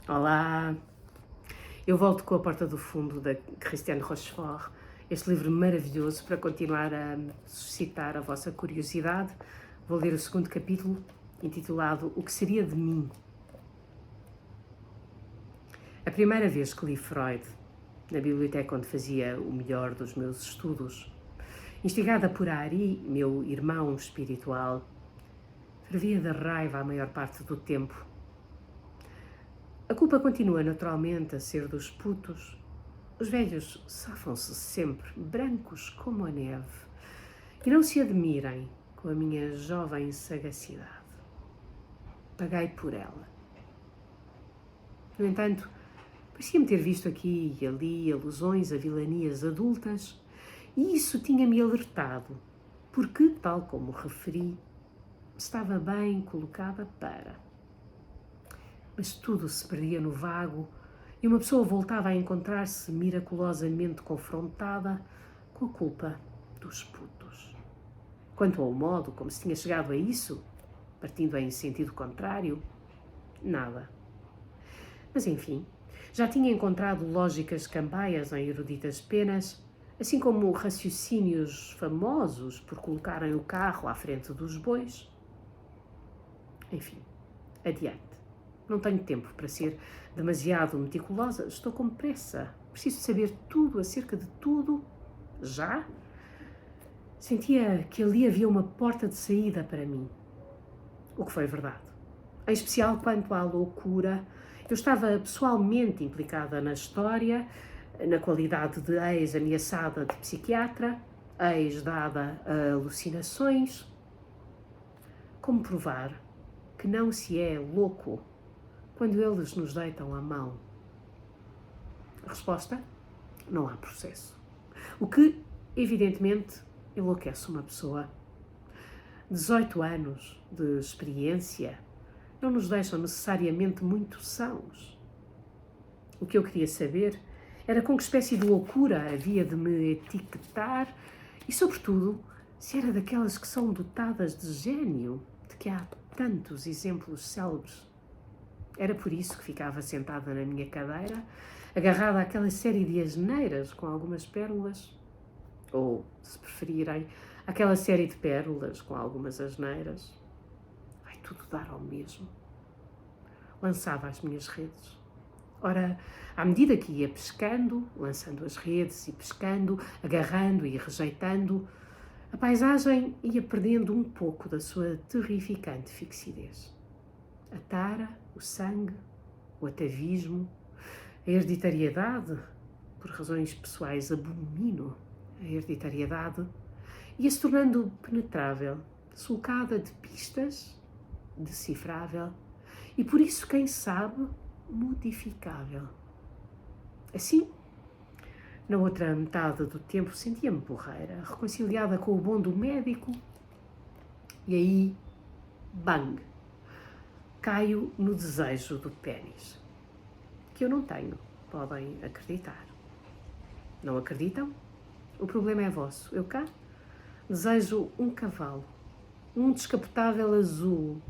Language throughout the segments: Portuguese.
Olá! Eu volto com A Porta do Fundo, da Christiane Rochefort, este livro maravilhoso para continuar a suscitar a vossa curiosidade. Vou ler o segundo capítulo, intitulado O que seria de mim? A primeira vez que li Freud, na biblioteca onde fazia o melhor dos meus estudos, instigada por Ari, meu irmão espiritual, fervia de raiva a maior parte do tempo. A culpa continua naturalmente a ser dos putos. Os velhos safam-se sempre, brancos como a neve, e não se admirem com a minha jovem sagacidade. Paguei por ela. No entanto, parecia-me ter visto aqui e ali alusões a vilanias adultas, e isso tinha-me alertado, porque, tal como referi, estava bem colocada para. Mas tudo se perdia no vago e uma pessoa voltava a encontrar-se miraculosamente confrontada com a culpa dos putos. Quanto ao modo como se tinha chegado a isso, partindo em sentido contrário, nada. Mas enfim, já tinha encontrado lógicas cambaias em eruditas penas, assim como raciocínios famosos por colocarem o carro à frente dos bois. Enfim, adiante. Não tenho tempo para ser demasiado meticulosa, estou com pressa. Preciso saber tudo acerca de tudo, já. Sentia que ali havia uma porta de saída para mim, o que foi verdade. Em especial quanto à loucura, eu estava pessoalmente implicada na história, na qualidade de ex-ameaçada de psiquiatra, ex-dada a alucinações. Como provar que não se é louco quando eles nos deitam a mão? A resposta? Não há processo. O que, evidentemente, enlouquece uma pessoa. 18 anos de experiência não nos deixam necessariamente muito sãos. O que eu queria saber era com que espécie de loucura havia de me etiquetar e, sobretudo, se era daquelas que são dotadas de gênio, de que há tantos exemplos célebres. Era por isso que ficava sentada na minha cadeira, agarrada àquela série de asneiras com algumas pérolas, ou, se preferirem, aquela série de pérolas com algumas asneiras. Vai tudo dar ao mesmo. Lançava as minhas redes. Ora, à medida que ia pescando, lançando as redes e pescando, agarrando e rejeitando, a paisagem ia perdendo um pouco da sua terrificante fixidez. A tara, o sangue, o atavismo, a hereditariedade, por razões pessoais abomino a hereditariedade, ia-se tornando penetrável, sulcada de pistas, decifrável e, por isso, quem sabe, modificável. Assim, na outra metade do tempo, sentia-me porreira, reconciliada com o bom do médico, e aí, bang! Caio no desejo do pénis, que eu não tenho, podem acreditar. Não acreditam? O problema é vosso. Eu cá desejo um cavalo, um descapotável azul,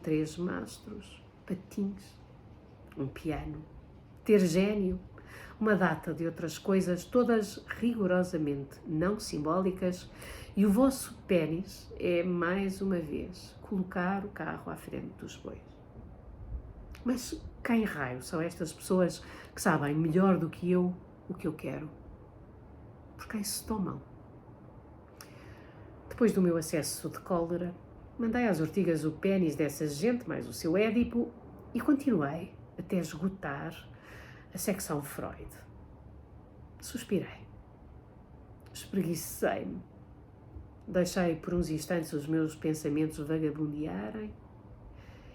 3 mastros, patins, um piano, ter gênio, uma data de outras coisas, todas rigorosamente não simbólicas, e o vosso pénis é, mais uma vez, colocar o carro à frente dos bois. Mas quem raio são estas pessoas que sabem melhor do que eu o que eu quero? Por quem se tomam? Depois do meu acesso de cólera, mandei às ortigas o pénis dessa gente, mais o seu Édipo, e continuei até esgotar a secção Freud. Suspirei. Espreguicei-me. Deixei por uns instantes os meus pensamentos vagabundearem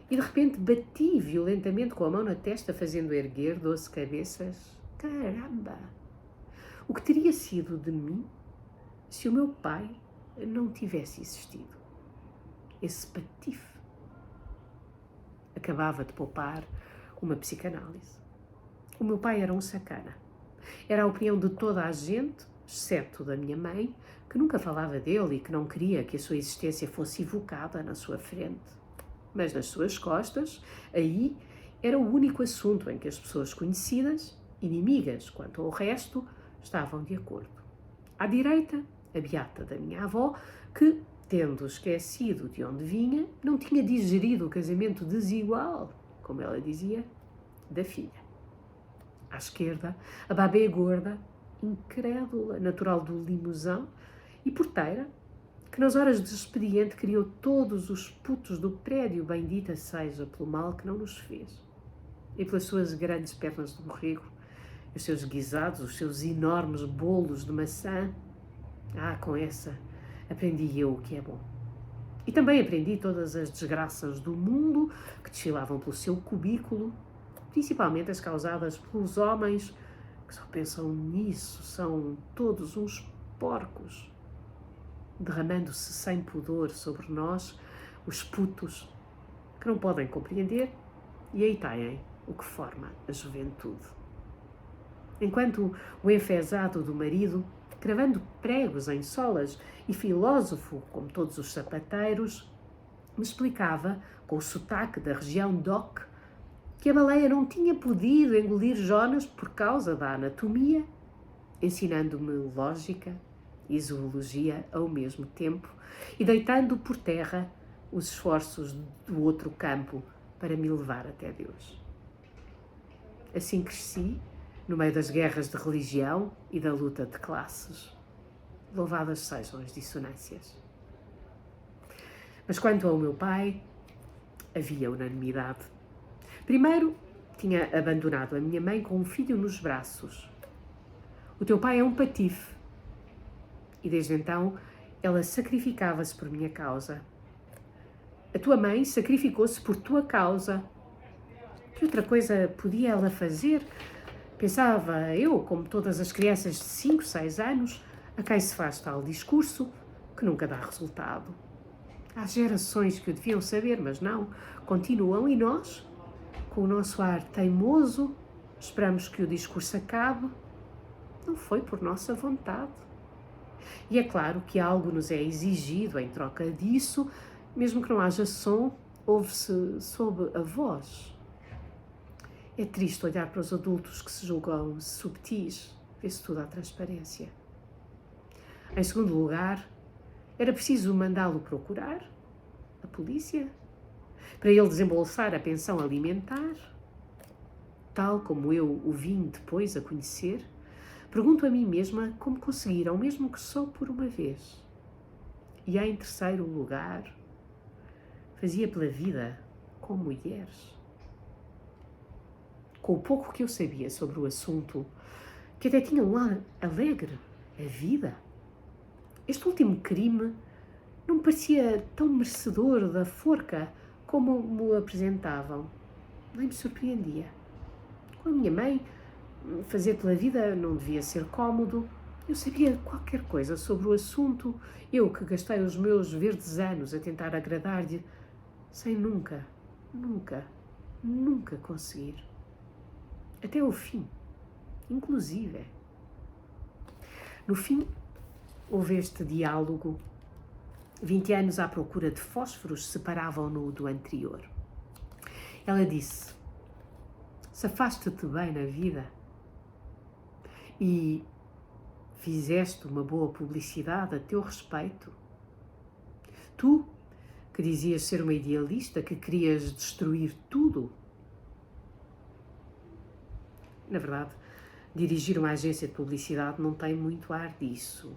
e de repente bati violentamente com a mão na testa, fazendo erguer 12 cabeças. Caramba! O que teria sido de mim se o meu pai não tivesse existido? Esse patife acabava de poupar uma psicanálise. O meu pai era um sacana. Era a opinião de toda a gente, exceto da minha mãe, que nunca falava dele e que não queria que a sua existência fosse evocada na sua frente. Mas nas suas costas, aí, era o único assunto em que as pessoas conhecidas, inimigas quanto ao resto, estavam de acordo. À direita, a beata da minha avó, que, tendo esquecido de onde vinha, não tinha digerido o casamento desigual, como ela dizia, da filha. À esquerda, a babé gorda, incrédula, natural do Limousin, e porteira, que nas horas de expediente criou todos os putos do prédio, bendita seja pelo mal que não nos fez. E pelas suas grandes pernas de borrego, os seus guisados, os seus enormes bolos de maçã. Com essa aprendi eu o que é bom. E também aprendi todas as desgraças do mundo que desfilavam pelo seu cubículo, principalmente as causadas pelos homens que só pensam nisso, são todos uns porcos, derramando-se sem pudor sobre nós, os putos, que não podem compreender e aí têm o que forma a juventude. Enquanto o enfesado do marido, cravando pregos em solas e filósofo como todos os sapateiros, me explicava, com o sotaque da região DOC, que a baleia não tinha podido engolir Jonas por causa da anatomia, ensinando-me lógica e zoologia ao mesmo tempo e deitando por terra os esforços do outro campo para me levar até Deus. Assim cresci, no meio das guerras de religião e da luta de classes. Louvadas sejam as dissonâncias. Mas quanto ao meu pai, havia unanimidade. Primeiro, tinha abandonado a minha mãe com um filho nos braços. O teu pai é um patife. E desde então, ela sacrificava-se por minha causa. A tua mãe sacrificou-se por tua causa. Que outra coisa podia ela fazer? Pensava eu, como todas as crianças de 5, 6 anos, a quem se faz tal discurso que nunca dá resultado. Há gerações que o deviam saber, mas não. Continuam e nós, com o nosso ar teimoso, esperamos que o discurso acabe. Não foi por nossa vontade. E é claro que algo nos é exigido em troca disso, mesmo que não haja som, ouve-se sob a voz. É triste olhar para os adultos que se julgam subtis, vê-se tudo à transparência. Em segundo lugar, era preciso mandá-lo procurar, a polícia, para ele desembolsar a pensão alimentar, tal como eu o vim depois a conhecer. Pergunto a mim mesma como conseguiram, mesmo que só por uma vez. E em terceiro lugar, fazia pela vida com mulheres. Com o pouco que eu sabia sobre o assunto, que até tinha um ar alegre, a vida, este último crime não me parecia tão merecedor da forca como me o apresentavam. Nem me surpreendia. Com a minha mãe, fazer pela vida não devia ser cômodo. Eu sabia qualquer coisa sobre o assunto, eu que gastei os meus verdes anos a tentar agradar-lhe, sem nunca conseguir. Até o fim, inclusive. No fim, houve este diálogo. 20 anos à procura de fósforos separavam-no do anterior. Ela disse: safaste-te bem na vida e fizeste uma boa publicidade a teu respeito. Tu, que dizias ser uma idealista, que querias destruir tudo. Na verdade, dirigir uma agência de publicidade não tem muito ar disso.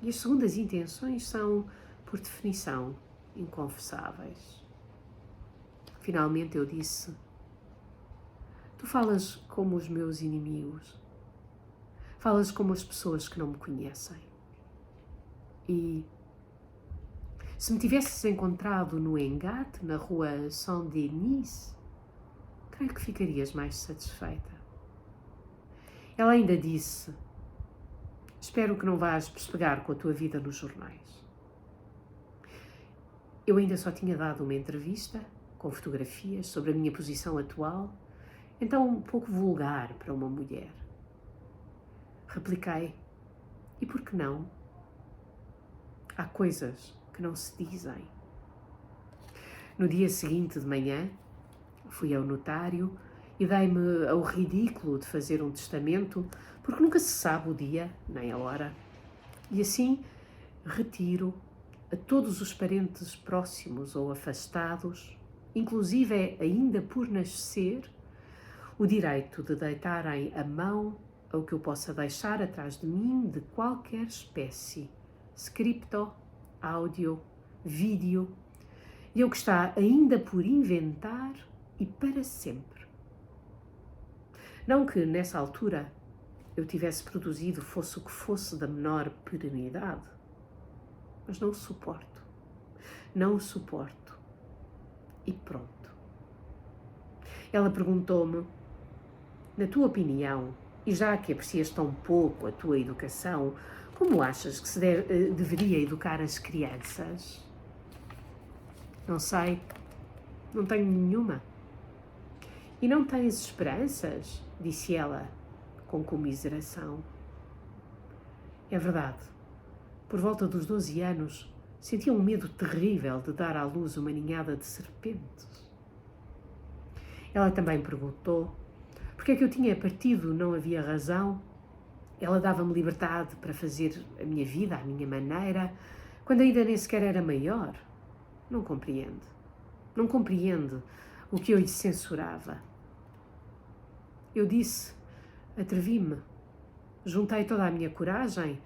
E as segundas intenções são, por definição, inconfessáveis. Finalmente eu disse: tu falas como os meus inimigos. Falas como as pessoas que não me conhecem. E se me tivesses encontrado no engate, na rua Saint-Denis, creio que ficarias mais satisfeita. Ela ainda disse: espero que não vás pespegar com a tua vida nos jornais. Eu ainda só tinha dado uma entrevista, com fotografias, sobre a minha posição atual, então um pouco vulgar para uma mulher. Repliquei: e por que não? Há coisas que não se dizem. No dia seguinte de manhã, Fui ao notário e dei-me ao ridículo de fazer um testamento, porque nunca se sabe o dia nem a hora. E assim retiro a todos os parentes próximos ou afastados, inclusive ainda por nascer, o direito de deitarem a mão ao que eu possa deixar atrás de mim de qualquer espécie, scripto, áudio, vídeo, e o que está ainda por inventar e para sempre. Não que nessa altura eu tivesse produzido fosse o que fosse da menor perenidade, mas não o suporto. Não o suporto. E pronto. Ela perguntou-me, na tua opinião, e já que aprecias tão pouco a tua educação, como achas que se deveria educar as crianças? Não sei. Não tenho nenhuma. E não tens esperanças? Disse ela, com comiseração. É verdade. Por volta dos 12 anos, sentia um medo terrível de dar à luz uma ninhada de serpentes. Ela também perguntou porque é que eu tinha partido, não havia razão. Ela dava-me liberdade para fazer a minha vida à minha maneira, quando ainda nem sequer era maior. Não compreende. Não compreende o que eu lhe censurava. Eu disse, atrevi-me, juntei toda a minha coragem.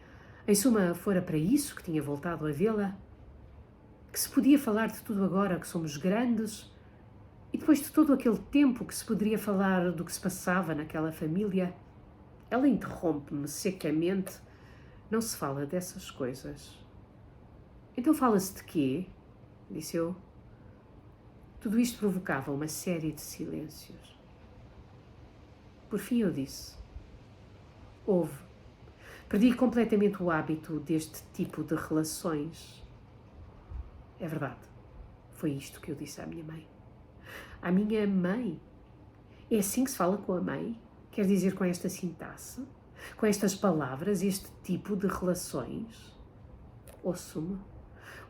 Em suma, fora para isso que tinha voltado a vê-la, que se podia falar de tudo agora que somos grandes, e depois de todo aquele tempo que se poderia falar do que se passava naquela família. Ela interrompe-me secamente. Não se fala dessas coisas. Então fala-se de quê? Disse eu. Tudo isto provocava uma série de silêncios. Por fim eu disse, houve. Perdi completamente o hábito deste tipo de relações. É verdade. Foi isto que eu disse à minha mãe. À minha mãe? É assim que se fala com a mãe? Quer dizer, com esta sintaxe? Com estas palavras, este tipo de relações? Ouço-me.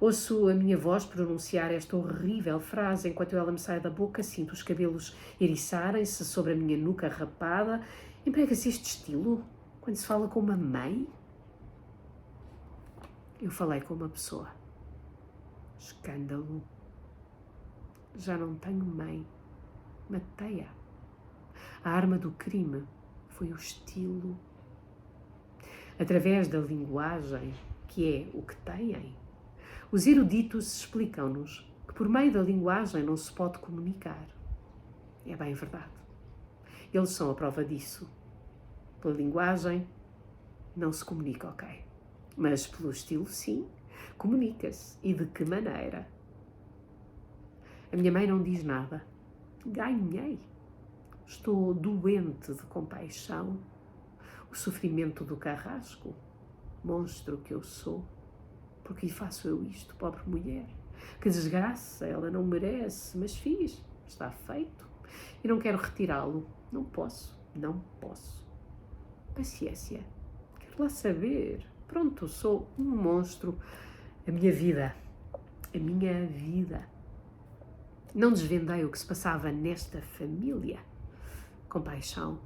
Ouço a minha voz pronunciar esta horrível frase enquanto ela me sai da boca, sinto os cabelos eriçarem-se sobre a minha nuca rapada. Emprega-se este estilo quando se fala com uma mãe? Eu falei com uma pessoa. Escândalo. Já não tenho mãe. Matei-a. A arma do crime foi o estilo. Através da linguagem, que é o que têm, os eruditos explicam-nos que por meio da linguagem não se pode comunicar. É bem verdade. Eles são a prova disso. Pela linguagem não se comunica, ok. Mas pelo estilo, sim, comunica-se. E de que maneira? A minha mãe não diz nada. Ganhei. Estou doente de compaixão. O sofrimento do carrasco. Monstro que eu sou. Por que faço eu isto, pobre mulher? Que desgraça, ela não merece, mas fiz. Está feito. E não quero retirá-lo. Não posso. Não posso. Paciência. Quero lá saber. Pronto, sou um monstro. A minha vida. A minha vida. Não desvendei o que se passava nesta família. Compaixão.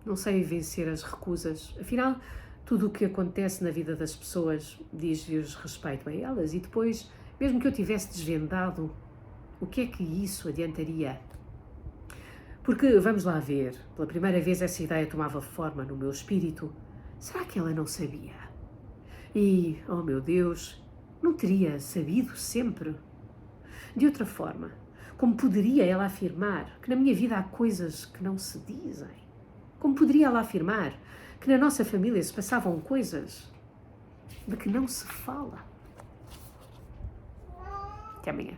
Não sei vencer as recusas. Afinal, tudo o que acontece na vida das pessoas diz-lhes respeito a elas. E depois, mesmo que eu tivesse desvendado, o que é que isso adiantaria? Porque, vamos lá ver, pela primeira vez essa ideia tomava forma no meu espírito. Será que ela não sabia? E, oh meu Deus, não teria sabido sempre? De outra forma, como poderia ela afirmar que na minha vida há coisas que não se dizem? Como poderia ela afirmar que na nossa família se passavam coisas de que não se fala? Até amanhã.